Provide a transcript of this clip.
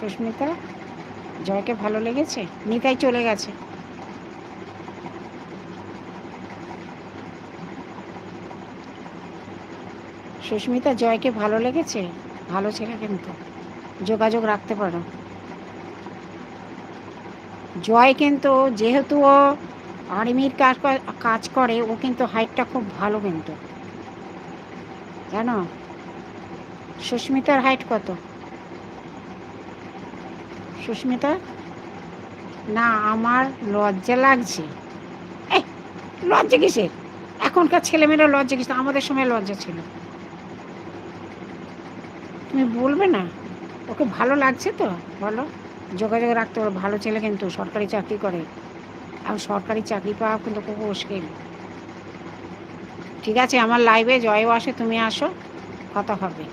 সুস্মিতা, জয়কে ভালো লেগেছে? নিতাই চলে গেছে। সুস্মিতা, জয়কে ভালো লেগেছে? ভালো ছেলে কিন্তু, যোগাযোগ রাখতে পারো। জয় কিন্তু যেহেতু ও আর্মির কাজ করে, ও কিন্তু হাইটটা খুব ভালো কিন্তু, জানো? সুস্মিতার হাইট কত? সুস্মিতা, না আমার লজ্জা লাগছে। এই, লজ্জা কিসের? এখনকার ছেলেমেয়েরা লজ্জা কিসের? আমাদের সময় লজ্জা ছিল। তুমি বলবে না? ওকে ভালো লাগছে তো বলো। যোগাযোগ রাখতে পারো, ভালো ছেলে কিন্তু, সরকারি চাকরি করে। আর সরকারি চাকরি পাওয়া কিন্তু খুব মুশকিল। ঠিক আছে, আমার লাইভে জয়ও আসে, তুমি আসো, কথা হবে।